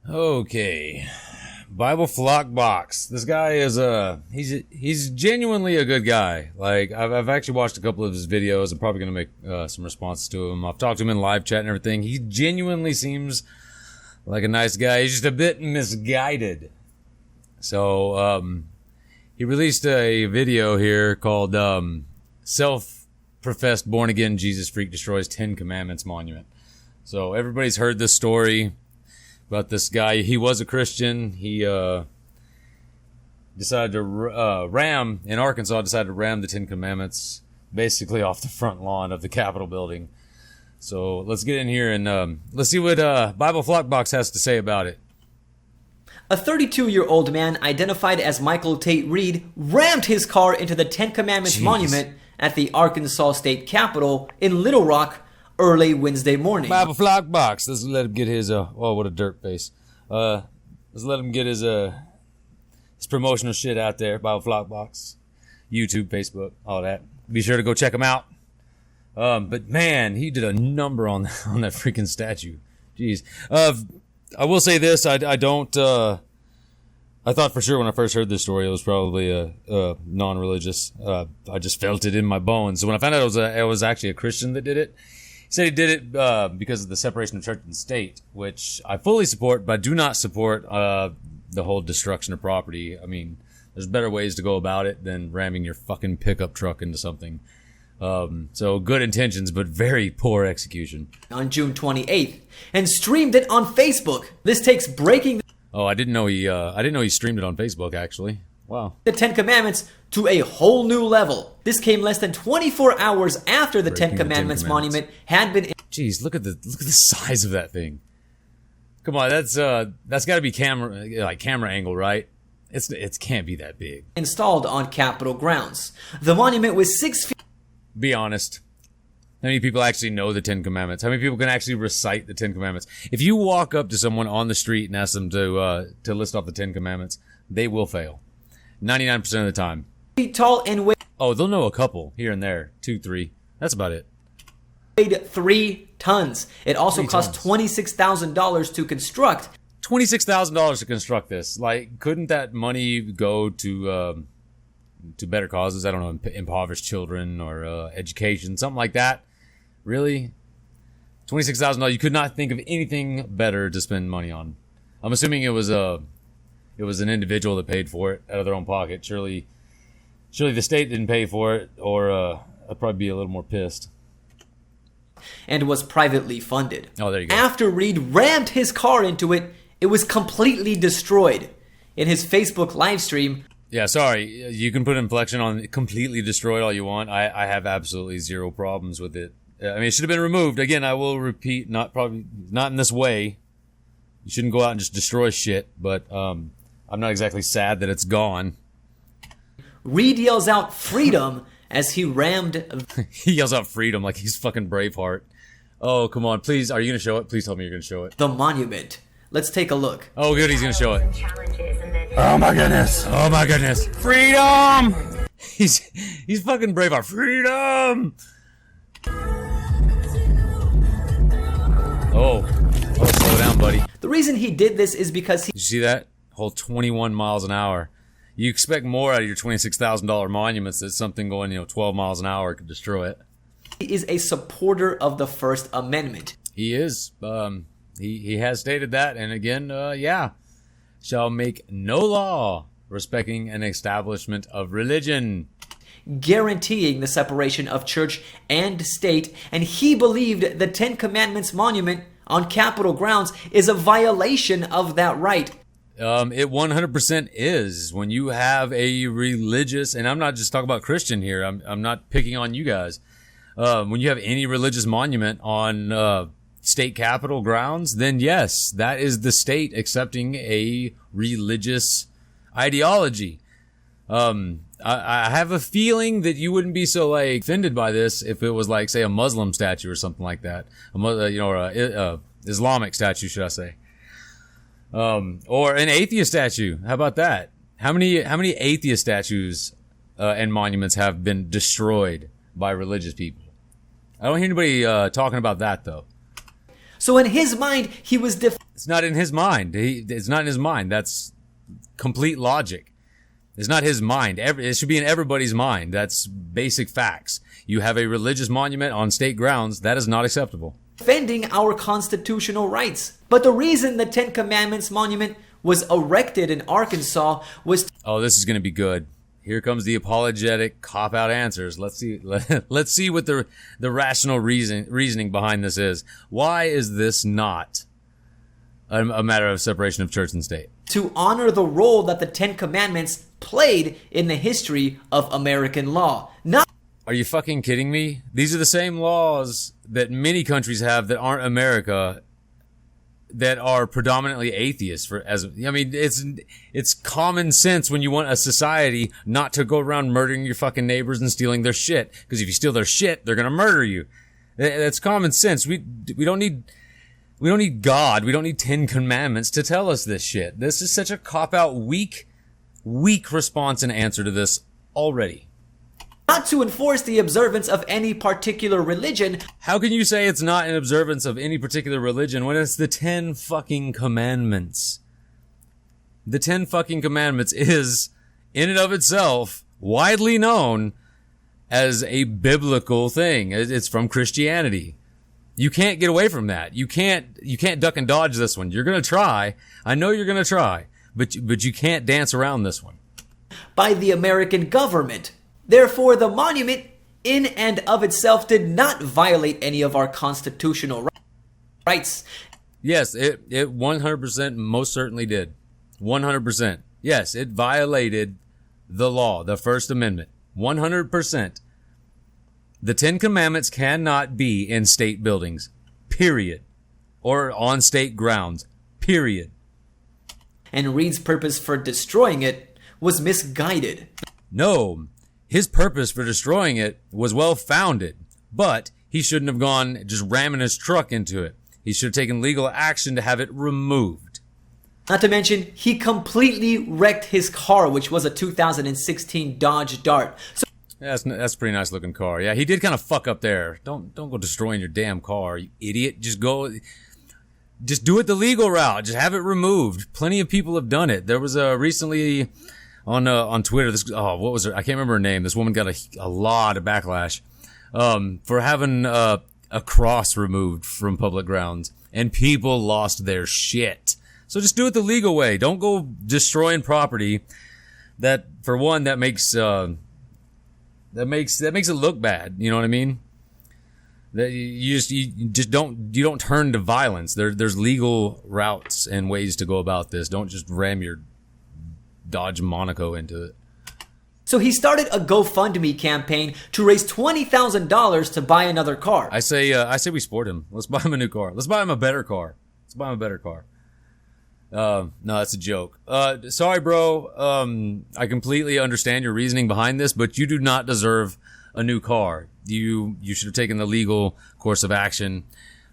Okay. Bible Flock Box. This guy is he's genuinely a good guy. Like I've actually watched a couple of his videos. I'm probably gonna make some responses to him. I've talked to him in live chat and everything. He genuinely seems like a nice guy. He's just a bit misguided. So he released a video here called Self-Professed Born Again Jesus Freak Destroys 10 Commandments Monument. So everybody's heard this story about this guy. He was a Christian. He decided to ram the 10 Commandments basically off the front lawn of the Capitol building. So let's get in here and let's see what Bible Flockbox has to say about it. A 32-year-old man identified as Michael Tate Reed rammed his car into the 10 Commandments monument at the Arkansas State Capitol in Little Rock early Wednesday morning. Bible Flockbox. Let's let him get his oh, what a dirt face. Let's let him get his promotional shit out there. Bible Flockbox, YouTube, Facebook, all that. Be sure to go check him out. But man, he did a number on that freaking statue. Jeez. I will say this. I thought for sure when I first heard this story it was probably a non-religious. I just felt it in my bones. So when I found out it was actually a Christian that did it. He said he did it because of the separation of church and state, which I fully support, but I do not support the whole destruction of property. I mean, there's better ways to go about it than ramming your fucking pickup truck into something. So good intentions, but very poor execution. On June 28th, and streamed it on Facebook. This takes breaking. Oh, I didn't know he streamed it on Facebook. Actually, wow. The 10 Commandments to a whole new level. This came less than 24 hours after the 10 Commandments monument had been. Jeez, look at the size of that thing. Come on, that's got to be camera angle, right? It can't be that big. Installed on Capitol grounds. The monument was 6 feet. Be honest. How many people actually know the 10 Commandments? How many people can actually recite the 10 Commandments? If you walk up to someone on the street and ask them to list off the 10 Commandments, they will fail. 99% of the time. Feet tall and weighed. Oh, they'll know a couple here and there. 2, 3. That's about it. Weighed 3 tons. It also cost $26,000 to construct. $26,000 to construct this. Like, couldn't that money go to better causes? I don't know, impoverished children or education, something like that. Really? $26,000. You could not think of anything better to spend money on. I'm assuming it was an individual that paid for it out of their own pocket. Surely the state didn't pay for it, or I'd probably be a little more pissed. And was privately funded. Oh, there you go. After Reed rammed his car into it, it was completely destroyed. In his Facebook live stream. Yeah, sorry. You can put inflection on completely destroyed all you want. I have absolutely zero problems with it. I mean, it should have been removed. Again, I will repeat, not in this way. You shouldn't go out and just destroy shit, but I'm not exactly sad that it's gone. Reed yells out freedom as he rammed. He yells out freedom like he's fucking Braveheart. Oh, come on. Please, are you going to show it? Please tell me you're going to show it. The monument. Let's take a look. Oh, good. He's going to show it. Oh, my goodness. Oh, my goodness. Freedom! He's fucking Braveheart. Freedom! Oh, slow down, buddy. The reason he did this is because he... Did you see that? Whole 21 miles an hour. You expect more out of your $26,000 monuments that something going, 12 miles an hour could destroy it. He is a supporter of the First Amendment. He is. He has stated that. And again, shall make no law respecting an establishment of religion. Guaranteeing the separation of church and state. And he believed the 10 Commandments monument on Capitol grounds is a violation of that right. It 100% is. When you have a religious, and I'm not just talking about Christian here, I'm not picking on you guys. When you have any religious monument on state capitol grounds, then yes, that is the state accepting a religious ideology. I have a feeling that you wouldn't be so offended by this if it was say a Muslim statue or something like that, or Islamic statue, should I say? Or an atheist statue. How about that? How many atheist statues and monuments have been destroyed by religious people? I don't hear anybody talking about that though. So in his mind, he was It's not in his mind. It's not in his mind. That's complete logic. It's not his mind. It should be in everybody's mind. That's basic facts. You have a religious monument on state grounds. That is not acceptable. defending our constitutional rights. But the reason the Ten Commandments monument was erected in Arkansas was... Oh, this is going to be good. Here comes the apologetic cop-out answers. Let's see. Let's see what the rational reasoning behind this is. Why is this not a matter of separation of church and state? To honor the role that the Ten Commandments played in the history of American law. Not... Are you fucking kidding me? These are the same laws that many countries have that aren't America, that are predominantly atheists. It's common sense when you want a society not to go around murdering your fucking neighbors and stealing their shit. Because if you steal their shit, they're gonna murder you. That's common sense. We don't need God. We don't need 10 commandments to tell us this shit. This is such a cop-out, weak response and answer to this already. Not to enforce the observance of any particular religion. How can you say it's not an observance of any particular religion when it's the 10 fucking commandments? The 10 fucking commandments is, in and of itself, widely known as a biblical thing. It's from Christianity. You can't get away from that. You can't duck and dodge this one. You're gonna try. I know you're gonna try, but you can't dance around this one. By the American government. Therefore, the monument in and of itself did not violate any of our constitutional rights. Yes, it 100% most certainly did. 100%. Yes, it violated the law, the First Amendment. 100%. The 10 Commandments cannot be in state buildings. Period. Or on state grounds. Period. And Reed's purpose for destroying it was misguided. No. His purpose for destroying it was well-founded, but he shouldn't have gone just ramming his truck into it. He should have taken legal action to have it removed. Not to mention, he completely wrecked his car, which was a 2016 Dodge Dart. So Yeah, that's a pretty nice looking car. Yeah, he did kind of fuck up there. Don't go destroying your damn car, you idiot. Just do it the legal route. Just have it removed. Plenty of people have done it. There was recently on Twitter, what was her? I can't remember her name. This woman got a lot of backlash for having a cross removed from public grounds, and people lost their shit. So just do it the legal way. Don't go destroying property that, for one, that makes it look bad. You know what I mean? That you just don't turn to violence. There's legal routes and ways to go about this. Don't just ram your Dodge Monaco into it. So he started a GoFundMe campaign to raise $20,000 to buy another car. I say we sport him. Let's buy him a new car. Let's buy him a better car. No, that's a joke. Sorry, bro. I completely understand your reasoning behind this, but you do not deserve a new car. You should have taken the legal course of action,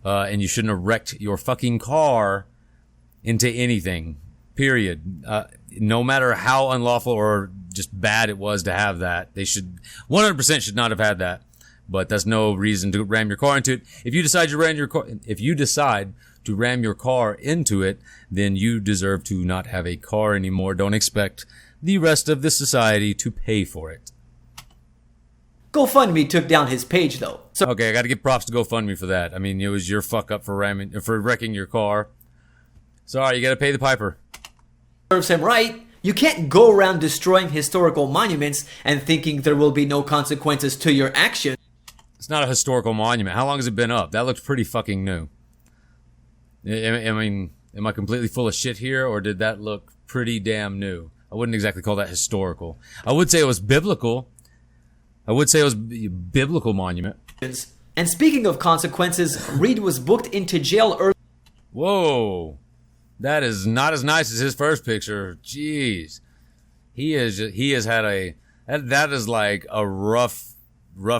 and you shouldn't have wrecked your fucking car into anything. Period. No matter how unlawful or just bad it was to have that, they 100% should not have had that. But that's no reason to ram your car into it. If you decide to ram your car into it, then you deserve to not have a car anymore. Don't expect the rest of the society to pay for it. GoFundMe took down his page, though. So okay, I got to give props to GoFundMe for that. I mean, it was your fuck up for wrecking your car. Sorry, you got to pay the piper. Serves him right. You can't go around destroying historical monuments and thinking there will be no consequences to your actions. It's not a historical monument. How long has it been up? That looks pretty fucking new. I mean, am I completely full of shit here, or did that look pretty damn new? I wouldn't exactly call that historical. I would say it was biblical. I would say it was a biblical monument. And speaking of consequences, Reed was booked into jail early. Whoa. That is not as nice as his first picture. Jeez. He has had that is like a rough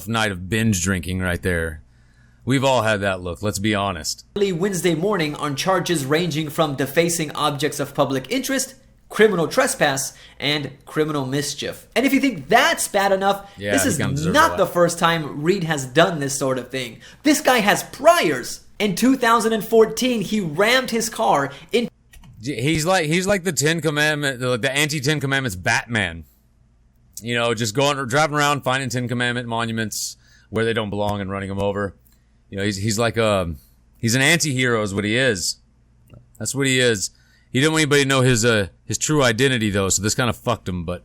night of binge drinking right there. We've all had that look, let's be honest. Early Wednesday morning on charges ranging from defacing objects of public interest, criminal trespass, and criminal mischief. And if you think that's bad enough, this is not the first time Reed has done this sort of thing. This guy has priors. In 2014, he rammed his car into He's like the Ten Commandment, the anti-Ten Commandments Batman. You know, just driving around, finding Ten Commandment monuments where they don't belong and running them over. You know, he's an anti-hero is what he is. That's what he is. He didn't want anybody to know his true identity though, so this kind of fucked him, but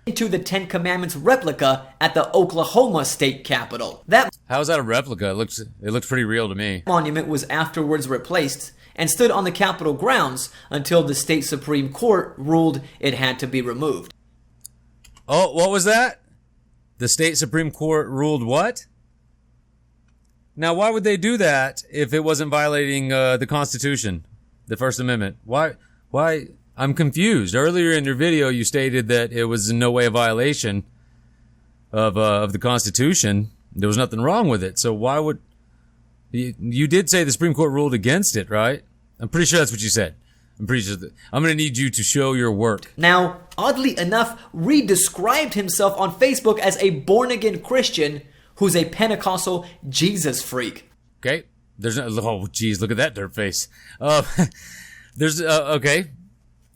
into the Ten Commandments replica at the Oklahoma State Capitol. How's that a replica? It looks pretty real to me. Monument was afterwards replaced and stood on the Capitol grounds until the state Supreme Court ruled it had to be removed. Oh, what was that? The state Supreme Court ruled what? Now, why would they do that if it wasn't violating the Constitution, the First Amendment? Why? I'm confused. Earlier in your video, you stated that it was in no way a violation of the Constitution. There was nothing wrong with it. So why would... You did say the Supreme Court ruled against it, right? I'm pretty sure that's what you said. I'm pretty sure I'm going to need you to show your work. Now, oddly enough, Reed described himself on Facebook as a born-again Christian who's a Pentecostal Jesus freak. Okay. There's no... Oh, geez, look at that dirt face. There's... okay.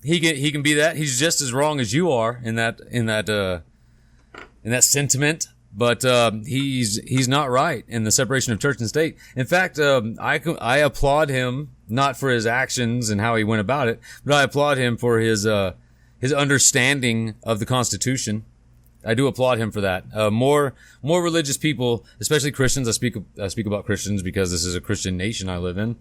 He can be that. He's just as wrong as you are in that sentiment. But he's not right in the separation of church and state. In fact, I applaud him not for his actions and how he went about it, but I applaud him for his understanding of the Constitution. I do applaud him for that. More religious people, especially Christians. I speak about Christians because this is a Christian nation I live in.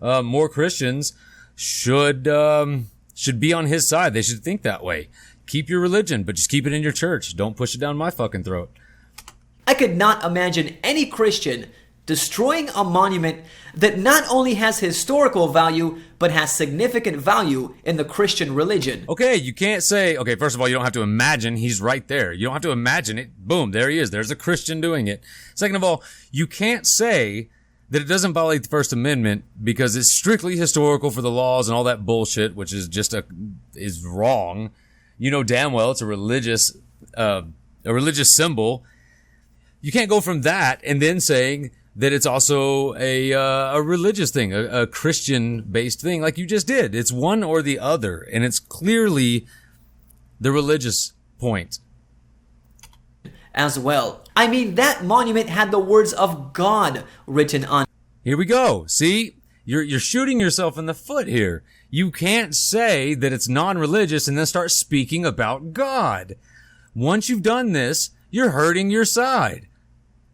More Christians should be on his side. They should think that way. Keep your religion, but just keep it in your church. Don't push it down my fucking throat. I could not imagine any Christian destroying a monument that not only has historical value, but has significant value in the Christian religion. Okay, you can't say, okay, first of all, you don't have to imagine. He's right there. You don't have to imagine it. Boom, there he is. There's a Christian doing it. Second of all, you can't say that it doesn't violate the First Amendment because it's strictly historical for the laws and all that bullshit, which is just is wrong. You know damn well it's a religious symbol. You can't go from that and then saying that it's also a religious thing, a Christian-based thing, like you just did. It's one or the other, and it's clearly the religious point. As well. I mean, that monument had the words of God written on. Here we go. See? You're shooting yourself in the foot here. You can't say that it's non-religious and then start speaking about God. Once you've done this, you're hurting your side.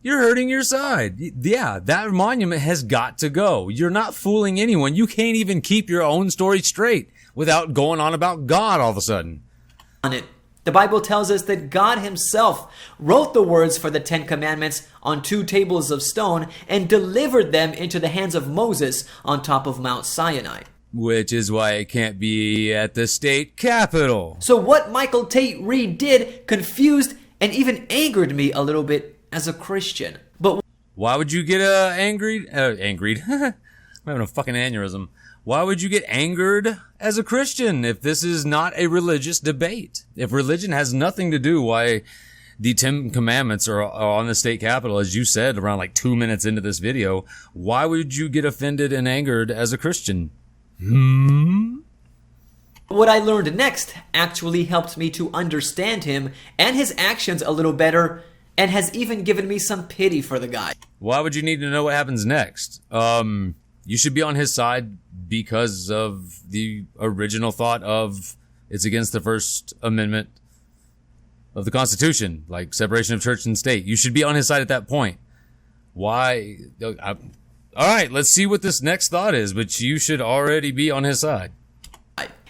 You're hurting your side. Yeah, that monument has got to go. You're not fooling anyone. You can't even keep your own story straight without going on about God all of a sudden. On it. The Bible tells us that God himself wrote the words for the Ten Commandments on 2 tables of stone and delivered them into the hands of Moses on top of Mount Sinai. Which is why it can't be at the state capitol. So what Michael Tate Reed did confused and even angered me a little bit as a Christian. But why would you get angered? I'm having a fucking aneurysm. Why would you get angered as a Christian if this is not a religious debate? If religion has nothing to do why the 10 Commandments are on the state capitol, as you said around like 2 minutes into this video, why would you get offended and angered as a Christian? What I learned next actually helped me to understand him and his actions a little better, and has even given me some pity for the guy. Why would you need to know what happens next? You should be on his side because of the original thought of it's against the First Amendment of the Constitution, like separation of church and state. You should be on his side at that point. Why? All right, let's see what this next thought is, but you should already be on his side.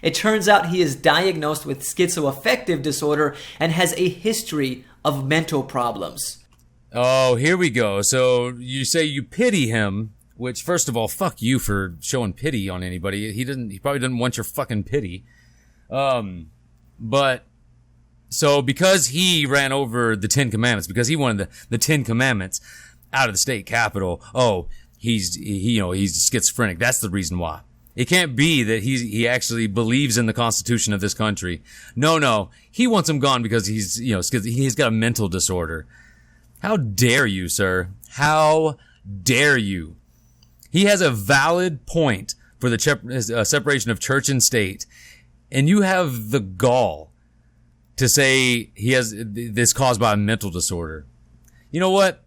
It turns out he is diagnosed with schizoaffective disorder and has a history of mental problems. Oh, here we go. So you say you pity him, which first of all, fuck you for showing pity on anybody. He probably doesn't want your fucking pity. But so because he ran over the 10 Commandments, because he wanted the 10 Commandments out of the state capitol, he's schizophrenic. That's the reason why. It can't be that he actually believes in the Constitution of this country. No. He wants him gone because he's got a mental disorder. How dare you, sir? How dare you? He has a valid point for the separation of church and state. And you have the gall to say he has this caused by a mental disorder. You know what?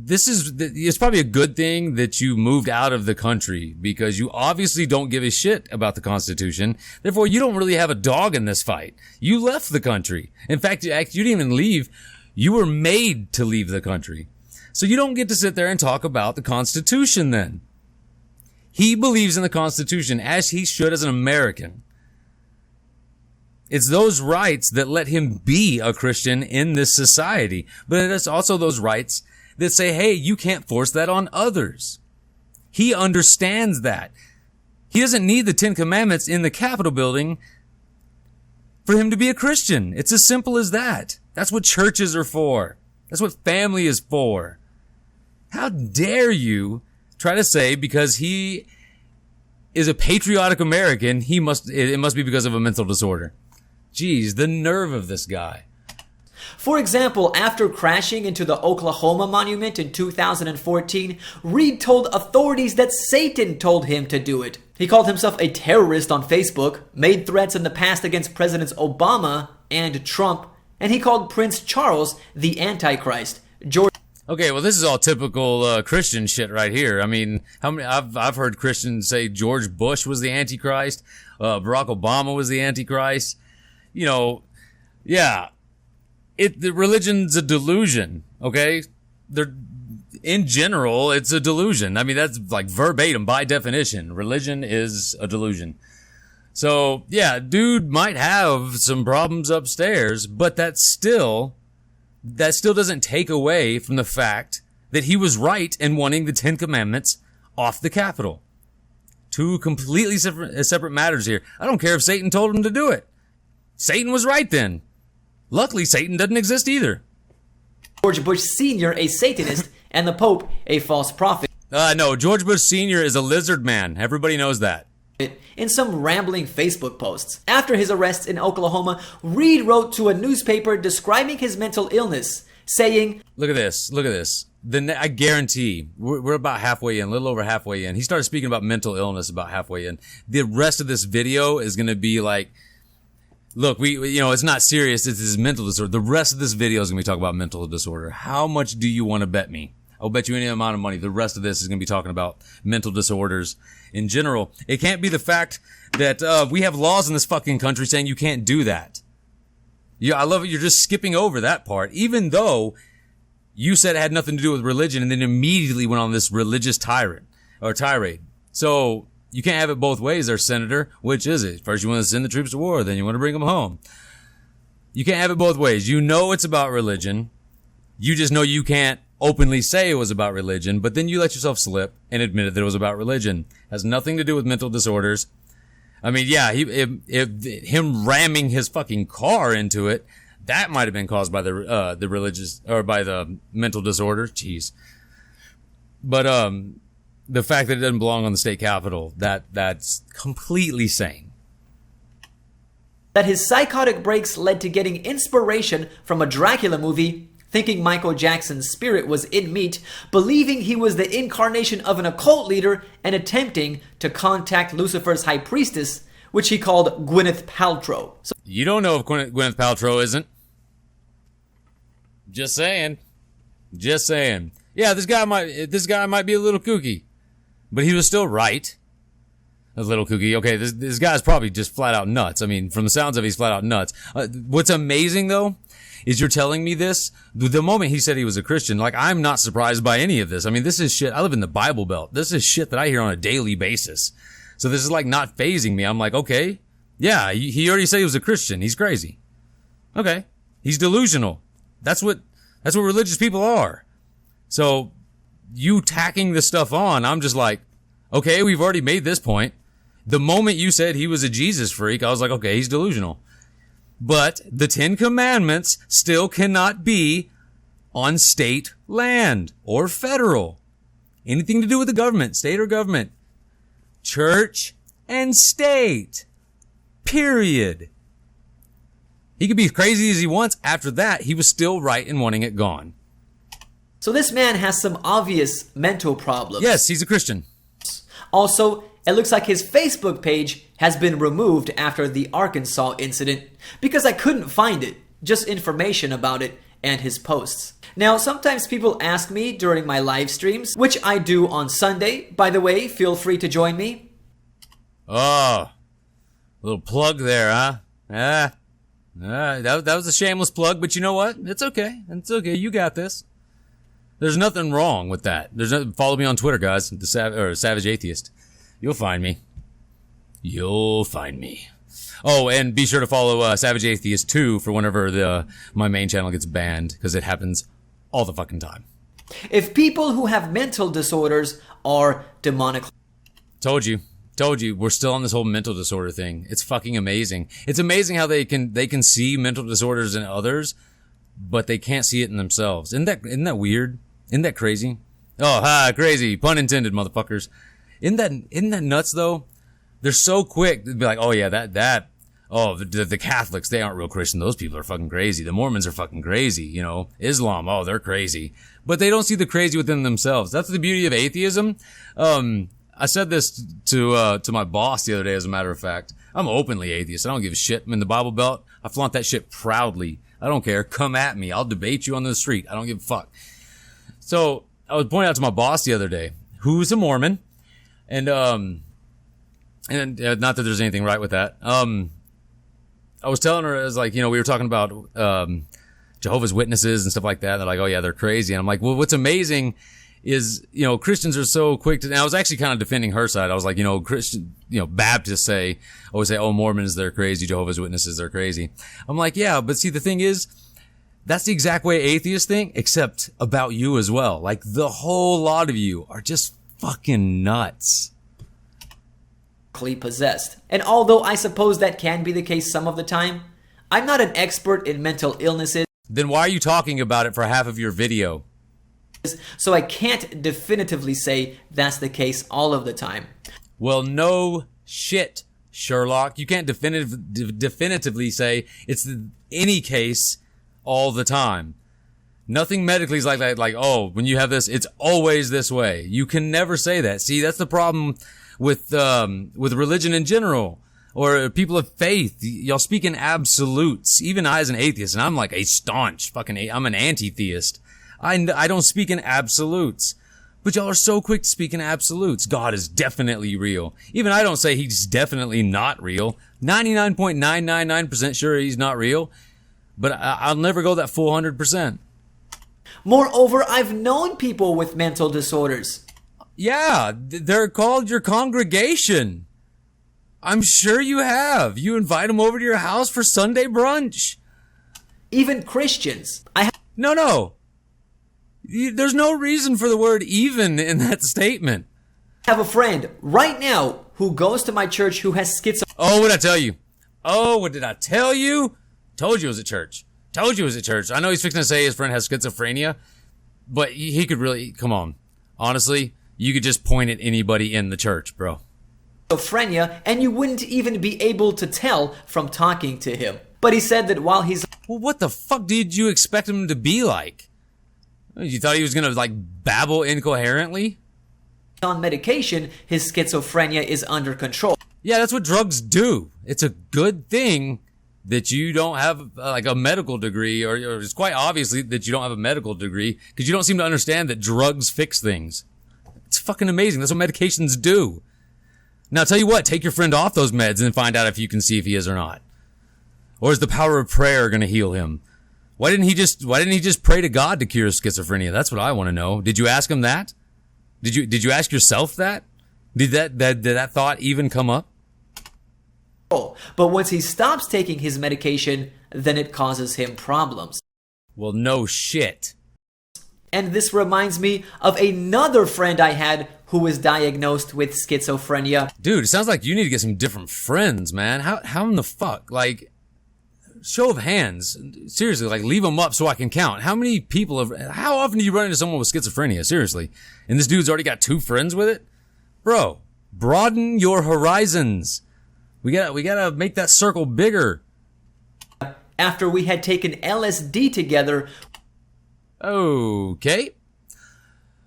It's probably a good thing that you moved out of the country, because you obviously don't give a shit about the Constitution. Therefore, you don't really have a dog in this fight. You left the country. In fact, you didn't even leave. You were made to leave the country. So you don't get to sit there and talk about the Constitution then. He believes in the Constitution, as he should as an American. It's those rights that let him be a Christian in this society. But it's also those rights that say, hey, you can't force that on others. He understands that. He doesn't need the 10 Commandments in the Capitol building for him to be a Christian. It's as simple as that. That's what churches are for. That's what family is for. How dare you try to say because he is a patriotic American, it must be because of a mental disorder. Jeez, the nerve of this guy. For example, after crashing into the Oklahoma monument in 2014, Reed told authorities that Satan told him to do it. He called himself a terrorist on Facebook, made threats in the past against Presidents Obama and Trump, and he called Prince Charles the Antichrist. Okay, well, this is all typical Christian shit right here. I mean, I've heard Christians say George Bush was the Antichrist, Barack Obama was the Antichrist. You know, yeah. The religion's a delusion, okay? In general, it's a delusion. I mean, that's like verbatim by definition. Religion is a delusion. So, yeah, dude might have some problems upstairs, but that still doesn't take away from the fact that he was right in wanting the 10 Commandments off the Capitol. Two completely separate matters here. I don't care if Satan told him to do it. Satan was right then. Luckily, Satan doesn't exist either. George Bush Sr., a Satanist, and the Pope, a false prophet. No, George Bush Sr. is a lizard man. Everybody knows that. In some rambling Facebook posts. After his arrests in Oklahoma, Reed wrote to a newspaper describing his mental illness, saying, Look at this. I guarantee we're about halfway in, a little over halfway in. He started speaking about mental illness about halfway in. The rest of this video is going to be like, look, it's not serious. It's his mental disorder. The rest of this video is going to be talking about mental disorder. How much do you want to bet me? I'll bet you any amount of money. The rest of this is going to be talking about mental disorders in general. It can't be the fact that we have laws in this fucking country saying you can't do that. Yeah, I love it. You're just skipping over that part, even though you said it had nothing to do with religion, and then immediately went on this religious tirade. So you can't have it both ways there, Senator. Which is it? First you want to send the troops to war, then you want to bring them home. You can't have it both ways. You know it's about religion. You just know you can't openly say it was about religion, but then you let yourself slip and admitted that it was about religion. Has nothing to do with mental disorders. I mean, yeah, him ramming his fucking car into it, that might have been caused by the religious, or by the mental disorder. Jeez. But, the fact that it doesn't belong on the state capitol, that's completely sane. That his psychotic breaks led to getting inspiration from a Dracula movie, thinking Michael Jackson's spirit was in meat, believing he was the incarnation of an occult leader, and attempting to contact Lucifer's high priestess, which he called Gwyneth Paltrow. You don't know if Gwyneth Paltrow isn't. Just saying. Yeah, this guy might be a little kooky. But he was still right. A little kooky. Okay, this guy's probably just flat out nuts. I mean, from the sounds of it, he's flat out nuts. What's amazing, though, is you're telling me this. The moment he said he was a Christian, like, I'm not surprised by any of this. I mean, this is shit. I live in the Bible Belt. This is shit that I hear on a daily basis. So this is, like, not phasing me. I'm like, okay, yeah, he already said he was a Christian. He's crazy. Okay. He's delusional. That's what religious people are. So you tacking this stuff on, I'm just like, okay, we've already made this point. The moment you said he was a Jesus freak, I was like, okay, he's delusional. But the 10 Commandments still cannot be on state land or federal. Anything to do with the government, state or government. Church and state. Period. He could be as crazy as he wants. After that, he was still right in wanting it gone. So this man has some obvious mental problems. Yes, he's a Christian. Also, it looks like his Facebook page has been removed after the Arkansas incident because I couldn't find it, just information about it and his posts. Now, sometimes people ask me during my live streams, which I do on Sunday. By the way, feel free to join me. Oh, little plug there, huh? That was a shameless plug, but you know what? It's okay. It's okay. You got this. There's nothing wrong with that. Follow me on Twitter, guys. Savage Atheist. You'll find me. You'll find me. Oh, and be sure to follow Savage Atheist 2 for whenever my main channel gets banned, because it happens all the fucking time. If people who have mental disorders are demonic... Told you, we're still on this whole mental disorder thing. It's fucking amazing. It's amazing how they can see mental disorders in others, but they can't see it in themselves. Isn't that weird? Isn't that crazy? Oh, crazy. Pun intended, motherfuckers. Isn't that nuts though? They're so quick to be like, oh yeah, the Catholics, they aren't real Christian. Those people are fucking crazy. The Mormons are fucking crazy. You know, Islam, oh, they're crazy. But they don't see the crazy within themselves. That's the beauty of atheism. I said this to my boss the other day, as a matter of fact. I'm openly atheist. I don't give a shit. I'm in the Bible Belt. I flaunt that shit proudly. I don't care. Come at me. I'll debate you on the street. I don't give a fuck. So I was pointing out to my boss the other day, who's a Mormon, and not that there's anything right with that. I was telling her, I was like, we were talking about Jehovah's Witnesses and stuff like that. And they're like, oh yeah, they're crazy. And I'm like, well, what's amazing is, Christians are so quick to, and I was actually kind of defending her side. I was like, Baptists always say, oh, Mormons, they're crazy. Jehovah's Witnesses, they're crazy. I'm like, yeah, but see, the thing is, that's the exact way atheists think, except about you as well. Like, the whole lot of you are just fucking nuts. Possessed. And although I suppose that can be the case some of the time, I'm not an expert in mental illnesses. Then why are you talking about it for half of your video? So I can't definitively say that's the case all of the time. Well, no shit, Sherlock. You can't definitively say it's any case all the time. Nothing medically is like that. Like, oh, when you have this, it's always this way. You can never say that. See, that's the problem with religion in general, or people of faith. Y'all speak in absolutes. Even I, as an atheist, and I'm like a staunch I'm an anti-theist. I don't speak in absolutes. But y'all are so quick to speak in absolutes. God is definitely real. Even I don't say he's definitely not real. 99.999% sure he's not real. But I'll never go that full 100%. Moreover, I've known people with mental disorders. Yeah, they're called your congregation. I'm sure you have. You invite them over to your house for Sunday brunch. Even Christians. No. There's no reason for the word even in that statement. I have a friend right now who goes to my church who has schizophrenia. Oh, what did I tell you? Oh, what did I tell you? Told you it was at church. I know he's fixing to say his friend has schizophrenia, but he could really, come on. Honestly, you could just point at anybody in the church, bro. Schizophrenia, and you wouldn't even be able to tell from talking to him. But he said that while he's... Well, what the fuck did you expect him to be like? You thought he was gonna, babble incoherently? On medication, his schizophrenia is under control. Yeah, that's what drugs do. It's a good thing that you don't have, a medical degree, or it's quite obviously that you don't have a medical degree, because you don't seem to understand that drugs fix things. It's fucking amazing. That's what medications do. Now, I'll tell you what, take your friend off those meds and find out if you can see if he is or not. Or is the power of prayer going to heal him? Why didn't he just pray to God to cure schizophrenia? That's what I want to know. Did you ask him that? Did you ask yourself that? Did that thought even come up? But once he stops taking his medication, then it causes him problems. Well, no shit. And this reminds me of another friend I had who was diagnosed with schizophrenia. Dude, it sounds like you need to get some different friends, man. How in the fuck? Show of hands. Seriously, leave them up so I can count. How many people how often do you run into someone with schizophrenia? Seriously. And this dude's already got 2 friends with it? Bro, broaden your horizons. We gotta make that circle bigger. After we had taken LSD together. Okay.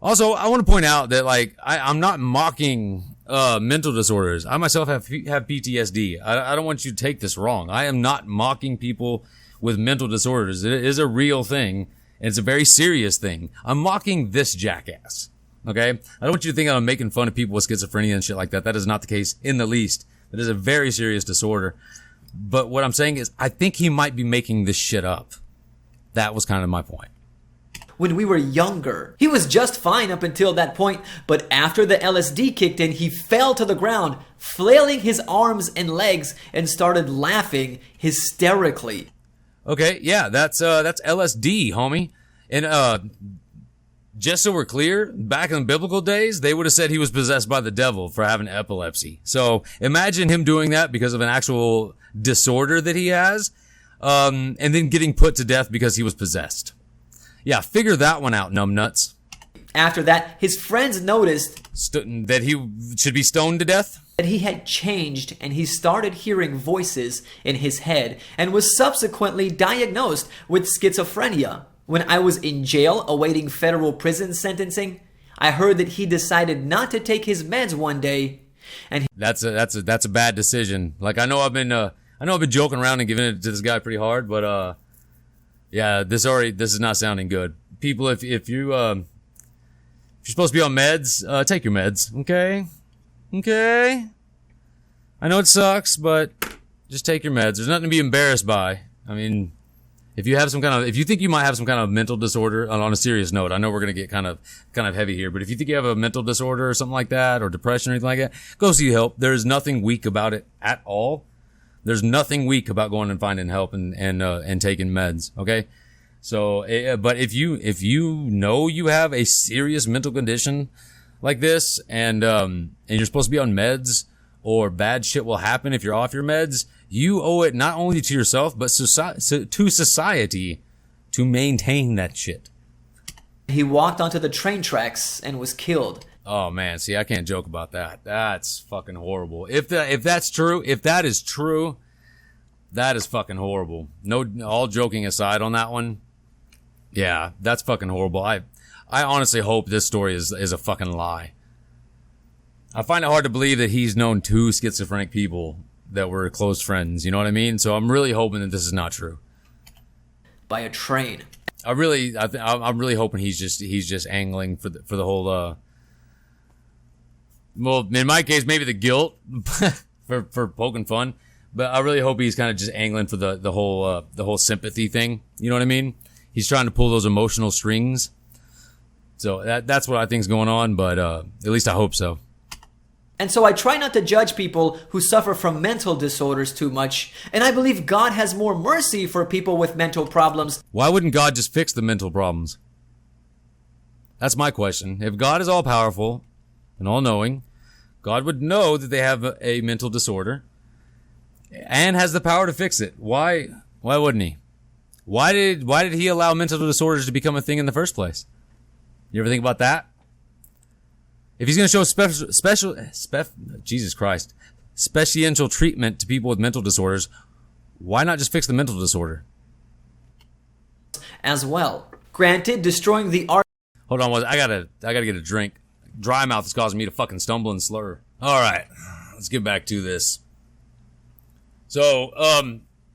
Also, I want to point out that, like, I'm not mocking mental disorders. I myself have PTSD. I don't want you to take this wrong. I am not mocking people with mental disorders. It is a real thing, and it's a very serious thing. I'm mocking this jackass. Okay? I don't want you to think I'm making fun of people with schizophrenia and shit like that. That is not the case in the least. It is a very serious disorder. But what I'm saying is, I think he might be making this shit up. That was kind of my point. When we were younger, he was just fine up until that point, but after the LSD kicked in, he fell to the ground, flailing his arms and legs, and started laughing hysterically. Okay, yeah, that's LSD, homie. And just so we're clear, back in the biblical days, they would have said he was possessed by the devil for having epilepsy. So imagine him doing that because of an actual disorder that he has, and then getting put to death because he was possessed. Yeah, figure that one out, numbnuts. After that, his friends noticed that he should be stoned to death? That he had changed, and he started hearing voices in his head and was subsequently diagnosed with schizophrenia. When I was in jail awaiting federal prison sentencing, I heard that he decided not to take his meds one day, and that's a bad decision. Like, I know I've been joking around and giving it to this guy pretty hard, but yeah, this is not sounding good. People, if you're supposed to be on meds, take your meds, okay? Okay? I know it sucks, but just take your meds. There's nothing to be embarrassed by. I mean, if you think you might have some kind of mental disorder, on a serious note, I know we're gonna get kind of heavy here, but if you think you have a mental disorder or something like that, or depression or anything like that, go see help. There's nothing weak about it at all. There's nothing weak about going and finding help and taking meds. Okay. So, but if you know you have a serious mental condition like this, and you're supposed to be on meds, or bad shit will happen if you're off your meds, you owe it not only to yourself, but to society to maintain that shit. He walked onto the train tracks and was killed. Oh man, see, I can't joke about that. That's fucking horrible. If that is true, that is fucking horrible. No, all joking aside on that one, yeah, that's fucking horrible. I honestly hope this story is a fucking lie. I find it hard to believe that he's known two schizophrenic people that were close friends. You know what I mean? So I'm really hoping that this is not true. By a train. I'm really hoping he's just angling for the whole. Well, in my case, maybe the guilt for poking fun, but I really hope he's kind of just angling for the whole sympathy thing. You know what I mean? He's trying to pull those emotional strings. So that's what I think is going on, but at least I hope so. And so I try not to judge people who suffer from mental disorders too much, and I believe God has more mercy for people with mental problems. Why wouldn't God just fix the mental problems? That's my question. If God is all powerful and all-knowing, God would know that they have a mental disorder and has the power to fix it. Why wouldn't he? Why did he allow mental disorders to become a thing in the first place? You ever think about that? If he's going to show special treatment to people with mental disorders, why not just fix the mental disorder? As well. Granted, destroying the art. Hold on, I gotta get a drink. Dry mouth is causing me to fucking stumble and slur. All right, let's get back to this. So,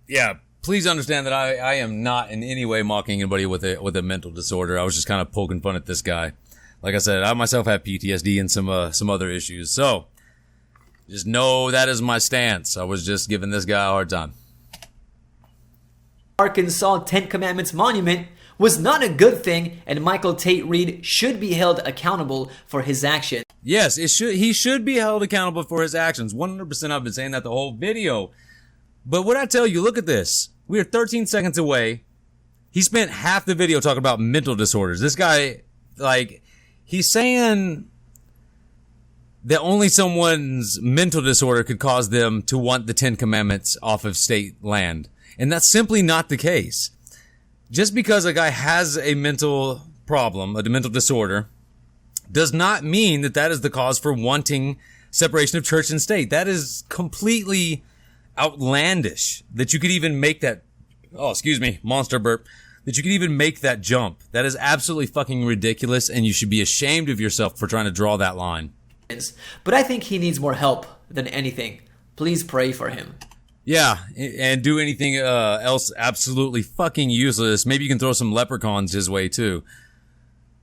yeah, please understand that I am not in any way mocking anybody with a mental disorder. I was just kind of poking fun at this guy. Like I said, I myself have PTSD and some other issues. So, just know that is my stance. I was just giving this guy a hard time. Arkansas Ten Commandments Monument was not a good thing, and Michael Tate Reed should be held accountable for his actions. Yes, he should be held accountable for his actions. 100%. I've been saying that the whole video. But what I tell you, look at this. We are 13 seconds away. He spent half the video talking about mental disorders. This guy, like, he's saying that only someone's mental disorder could cause them to want the 10 Commandments off of state land. And that's simply not the case. Just because a guy has a mental problem, a mental disorder, does not mean that that is the cause for wanting separation of church and state. That is completely outlandish that you could even make that, monster burp, that you can even make that jump. That is absolutely fucking ridiculous, and you should be ashamed of yourself for trying to draw that line. But I think he needs more help than anything. Please pray for him. Yeah, and do anything else absolutely fucking useless. Maybe you can throw some leprechauns his way too.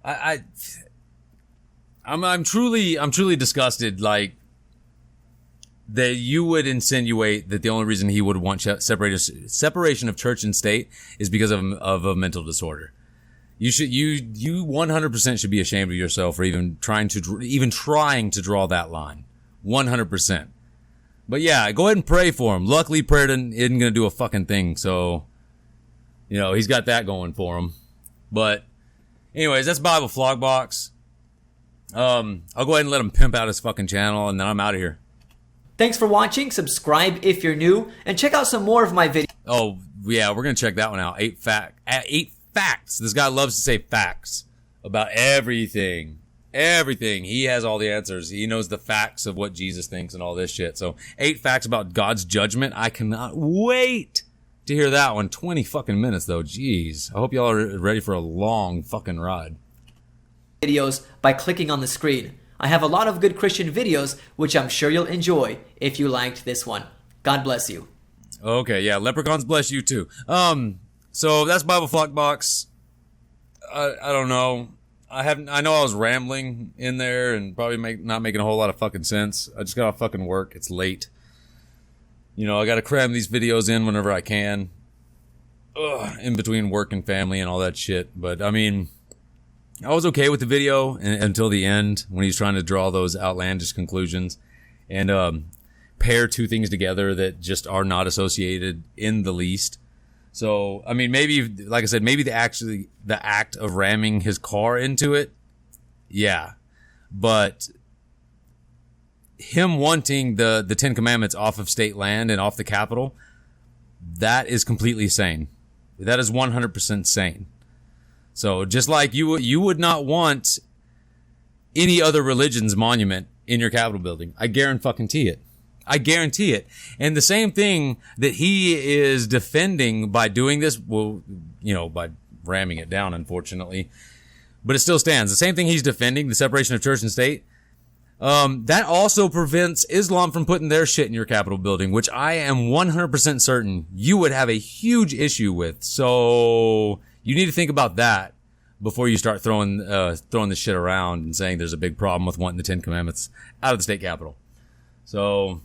I'm truly disgusted, like, that you would insinuate that the only reason he would want separation of church and state is because of a mental disorder. You 100% should be ashamed of yourself for even trying to draw that line. 100%. But yeah, go ahead and pray for him. Luckily, prayer isn't going to do a fucking thing, so, you know, he's got that going for him. But anyways, that's Bible Flog Box. I'll go ahead and let him pimp out his fucking channel, and then I'm out of here. Thanks for watching. Subscribe if you're new, and check out some more of my videos. Oh, yeah, we're going to check that one out. 8 facts. This guy loves to say facts about everything. Everything. He has all the answers. He knows the facts of what Jesus thinks and all this shit. So 8 facts about God's judgment. I cannot wait to hear that one. 20 fucking minutes though. Jeez. I hope y'all are ready for a long fucking ride. Videos by clicking on the screen. I have a lot of good Christian videos, which I'm sure you'll enjoy if you liked this one. God bless you. Okay, yeah, leprechauns bless you too. So that's Bible Flock Box. I don't know. I know I was rambling in there and probably not making a whole lot of fucking sense. I just gotta fucking work. It's late. You know, I gotta cram these videos in whenever I can. In between work and family and all that shit. But I mean, I was okay with the video until the end when he's trying to draw those outlandish conclusions and pair two things together that just are not associated in the least. So, I mean, maybe, like I said, maybe the act of ramming his car into it, yeah. But him wanting the 10 Commandments off of state land and off the Capitol, that is completely sane. That is 100% sane. So, just like you would not want any other religion's monument in your Capitol building. I guarantee it. I guarantee it. And the same thing that he is defending by doing this, well, you know, by ramming it down, unfortunately, but it still stands. The same thing he's defending, the separation of church and state, that also prevents Islam from putting their shit in your Capitol building, which I am 100% certain you would have a huge issue with. So you need to think about that before you start throwing this shit around and saying there's a big problem with wanting the 10 Commandments out of the state capitol. So,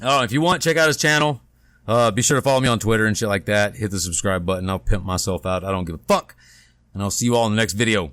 if you want, check out his channel. Be sure to follow me on Twitter and shit like that. Hit the subscribe button. I'll pimp myself out. I don't give a fuck. And I'll see you all in the next video.